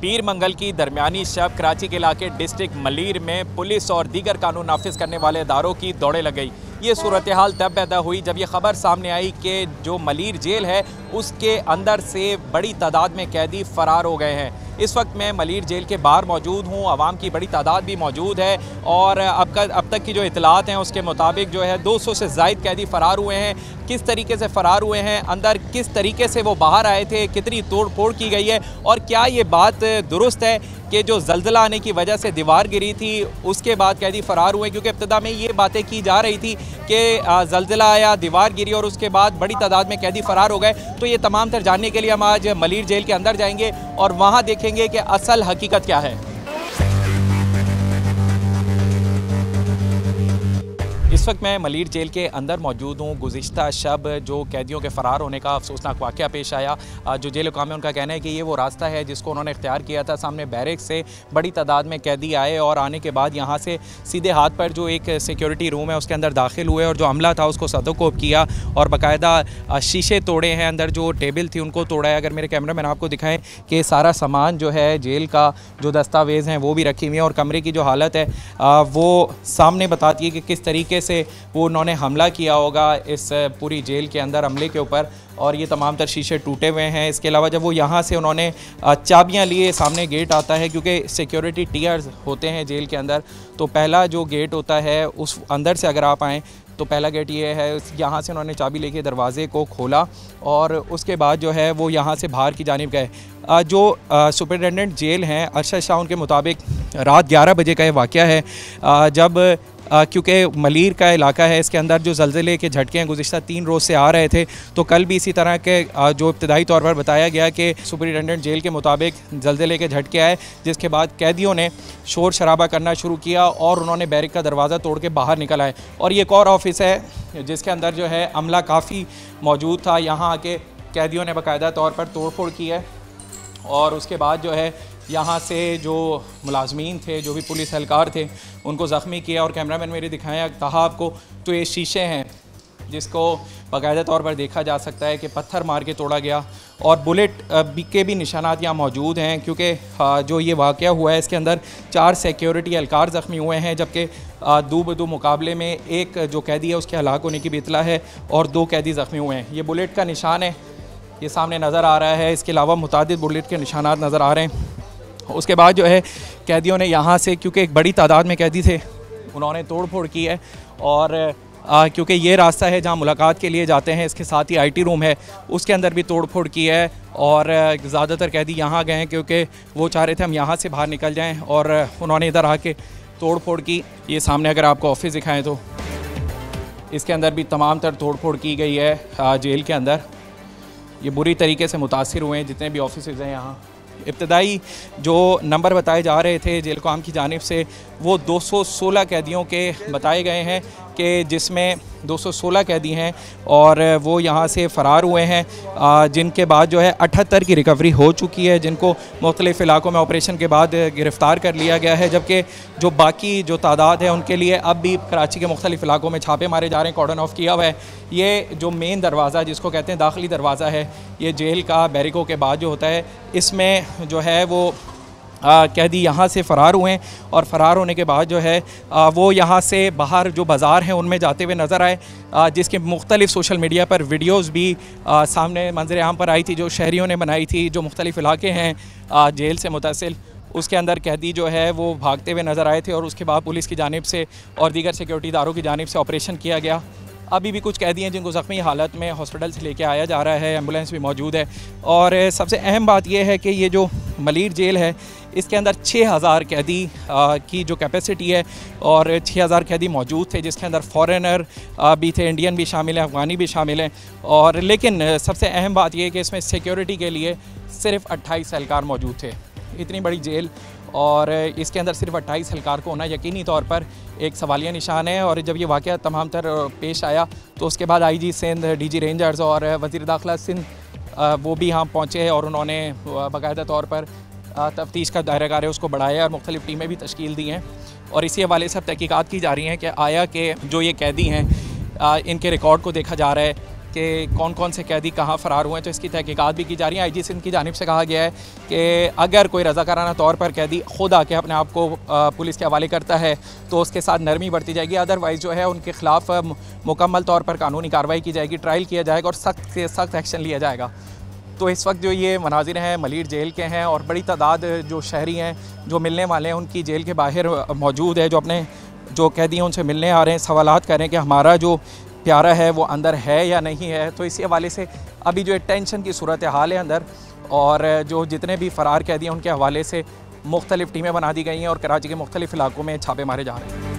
पीर मंगल की दरमियानी शब कराची के इलाके डिस्ट्रिक्ट मलीर में पुलिस और दीगर कानून नाफिज करने वाले इदारों की दौड़े लग गई। ये सूरत हाल तब पैदा हुई जब ये खबर सामने आई कि जो मलीर जेल है उसके अंदर से बड़ी तादाद में कैदी फ़रार हो गए हैं। इस वक्त मैं मलीर जेल के बाहर मौजूद हूँ, आवाम की बड़ी तादाद भी मौजूद है और अब तक की जो इतलात हैं उसके मुताबिक जो है 200 से ज़ायद कैदी फ़रार हुए हैं। किस तरीके से फ़रार हुए हैं, अंदर किस तरीके से वो बाहर आए थे, कितनी तोड़ फोड़ की गई है और क्या ये बात दुरुस्त है कि जो ज़ल्ज़ला आने की वजह से दीवार गिरी थी उसके बाद कैदी फ़रार हुए, क्योंकि इब्तिदा में ये बातें की जा रही थी कि ज़ल्ज़ला आया, दीवार गिरी और उसके बाद बड़ी तादाद में कैदी फ़रार हो गए। तो ये तमाम तर जानने के लिए हम आज मलीर जेल के अंदर जाएंगे और वहाँ देखेंगे कि असल हकीकत क्या है। इस वक्त मैं मलीर जेल के अंदर मौजूद हूँ। गुज़िश्ता शब जो कैदियों के फ़रार होने का अफसोसनाक वाक़या पेश आया, जो जेल हुकाम है उनका कहना है कि ये वो रास्ता है जिसको उन्होंने इख्तियार किया था। सामने बैरक से बड़ी तादाद में कैदी आए और आने के बाद यहाँ से सीधे हाथ पर जो एक सिक्योरिटी रूम है उसके अंदर दाखिल हुए और जो अमला था उसको सदोकोब किया और बाकायदा शीशे तोड़े हैं, अंदर जो टेबल थी उनको तोड़ा है। अगर मेरे कैमरा मैन आपको दिखाएँ कि सारा सामान जो है जेल का जो दस्तावेज़ हैं वो भी रखी हुई हैं और कमरे की जो हालत है वो सामने बताती है कि किस तरीके से वो उन्होंने हमला किया होगा इस पूरी जेल के अंदर अमले के ऊपर। और ये तमाम तर शीशे टूटे हुए हैं। इसके अलावा जब वो यहाँ से उन्होंने चाबियाँ लिए, सामने गेट आता है क्योंकि सिक्योरिटी टीयर्स होते हैं जेल के अंदर, तो पहला जो गेट होता है उस अंदर से अगर आप आएँ तो पहला गेट ये है। यहाँ से उन्होंने चाबी लेके दरवाज़े को खोला और उसके बाद जो है वो यहाँ से बाहर की जानिब गए। जो सुपरिटेंडेंट जेल हैं अरशद शाह, उनके मुताबिक रात 11 बजे का ये वाक़या है जब क्योंकि मलीर का इलाका है, इसके अंदर जो ज़ल्ज़ले के झटके हैं गुज़िश्ता 3 रोज़ से आ रहे थे। तो कल भी इसी तरह के जो इब्तिदाई तौर पर बताया गया कि सुपरिटेंडेंट जेल के मुताबिक ज़ल्ज़ले के झटके आए, जिसके बाद कैदियों ने शोर शराबा करना शुरू किया और उन्होंने बैरक का दरवाज़ा तोड़ के बाहर निकल आए। और ये एक और ऑफिस है जिसके अंदर जो है अमला काफ़ी मौजूद था। यहाँ आके कैदियों ने बाकायदा तौर पर तोड़ फोड़ की है और उसके बाद जो है यहाँ से जो मुलाजमीन थे, जो भी पुलिस एहलकार थे, उनको ज़ख्मी किया। और कैमरामैन मेरे दिखाया कहा आपको, तो ये शीशे हैं जिसको बाकायदा तौर पर देखा जा सकता है कि पत्थर मार के तोड़ा गया और बुलेट के भी निशानात यहाँ मौजूद हैं। क्योंकि जो ये वाक़या हुआ है इसके अंदर 4 सिक्योरिटी एहलकार ज़ख्मी हुए हैं, जबकि दो बदो मुकाबले में एक जो कैदी है उसके हलाक होने की भी इतला है और 2 कैदी ज़ख्मी हुए हैं। ये बुलेट का निशान है, ये सामने नज़र आ रहा है। इसके अलावा मुतादिद बुलेट के निशानात नज़र आ रहे हैं। उसके बाद जो है कैदियों ने यहाँ से, क्योंकि एक बड़ी तादाद में कैदी थे, उन्होंने तोड़ फोड़ की है और क्योंकि ये रास्ता है जहाँ मुलाकात के लिए जाते हैं, इसके साथ ही IT रूम है, उसके अंदर भी तोड़ फोड़ की है और ज़्यादातर कैदी यहाँ गए हैं क्योंकि वो चाह रहे थे हम यहाँ से बाहर निकल जाएँ और उन्होंने इधर आके तोड़ फोड़ की। ये सामने अगर आपको ऑफिस दिखाएँ तो इसके अंदर भी तमाम तर तोड़ फोड़ की गई है जेल के अंदर। ये बुरी तरीके से मुतासिर हुए हैं जितने भी ऑफिस हैं यहाँ। इब्तदाई जो नंबर बताए जा रहे थे जेल हुकाम की जानिब से वो 216 कैदियों के बताए गए हैं कि जिसमें 216 कैदी हैं और वो यहाँ से फ़रार हुए हैं, जिनके बाद जो है 78 की रिकवरी हो चुकी है, जिनको मुख्तलिफ़ इलाकों में ऑपरेशन के बाद गिरफ़्तार कर लिया गया है। जबकि जो बाकी जो तादाद है उनके लिए अब भी कराची के मुख्तलिफ़ इलाकों में छापे मारे जा रहे हैं, कॉर्डन ऑफ किया हुआ है। ये जो मेन दरवाज़ा जिसको कहते हैं दाखिली दरवाज़ा है, ये जेल का बैरिकों के बाद जो होता है, इसमें जो है वो कैदी यहाँ से फ़रार हुए हैं और फ़रार होने के बाद जो है वो यहाँ से बाहर जो बाज़ार हैं उनमें जाते हुए नज़र आए, जिसके मुख्तलिफ़ सोशल मीडिया पर वीडियोज़ भी सामने मंजर आम पर आई थी, जो शहरियों ने बनाई थी। जो मुख्तलिफ़ इलाके हैं जेल से मुतसिल, उसके अंदर कैदी जो है वो भागते हुए नज़र आए थे और उसके बाद पुलिस की जानिब से और दीगर सिक्योरिटी इदारों की जानिब से ऑपरेशन किया गया। अभी भी कुछ कैदी हैं जिनको ज़ख्मी हालत में हॉस्पिटल से लेके आया जा रहा है, एम्बुलेंस भी मौजूद है। और सबसे अहम बात यह है कि ये जो मलीर जेल है इसके अंदर 6000 कैदी की जो कैपेसिटी है और 6000 कैदी मौजूद थे, जिसके अंदर फ़ॉरेनर भी थे, इंडियन भी शामिल हैं, अफ़गानी भी शामिल हैं। और लेकिन सबसे अहम बात यह है कि इसमें सिक्योरिटी के लिए सिर्फ 28 एहलकार मौजूद थे। इतनी बड़ी जेल और इसके अंदर सिर्फ 28 एहलकार को होना यकीनी तौर पर एक सवालिया निशान है। और जब ये वाक़या तमाम तर पेश आया तो उसके बाद IG सिंध, DG रेंजर्स और वज़ीर दाखिला सिंध वो भी यहाँ पहुँचे और उन्होंने बाकायदा तौर पर तफ्तीश का दायरा उसको बढ़ाया और मुख्तलिफ़ टीमें भी तश्कील दी हैं। और इसी हवाले से अब तहकीकात की जा रही हैं कि आया कि जो ये कैदी हैं इनके रिकॉर्ड को देखा जा रहा है कि कौन कौन से कैदी कहाँ फ़रार हुए हैं, तो इसकी तहकीकात भी की जा रही है। IG सिंध की जानिब से कहा गया है कि अगर कोई रज़ाकाराना तौर पर कैदी खुद आके अपने आप को पुलिस के हवाले करता है तो उसके साथ नरमी बरती जाएगी, अदरवाइज़ जो है उनके ख़िलाफ़ मुकम्मल तौर पर कानूनी कार्रवाई की जाएगी, ट्रायल किया जाएगा और सख्त से सख्त एक्शन लिया जाएगा। तो इस वक्त जो ये मनाजिर हैं मलीर जेल के हैं और बड़ी तादाद जो शहरी हैं जो मिलने वाले हैं उनकी जेल के बाहर मौजूद है, जो अपने जो कैदी हैं उनसे मिलने आ रहे हैं, सवालात कर रहे हैं कि हमारा जो प्यारा है वो अंदर है या नहीं है। तो इसी हवाले से अभी जो एक टेंशन की सूरत हाल है अंदर, और जो जितने भी फ़रार कैदी हैं उनके हवाले से मुख्तलिफ़ टीमें बना दी गई हैं और कराची के मुख्तलिफ़ इलाकों में छापे मारे जा रहे हैं।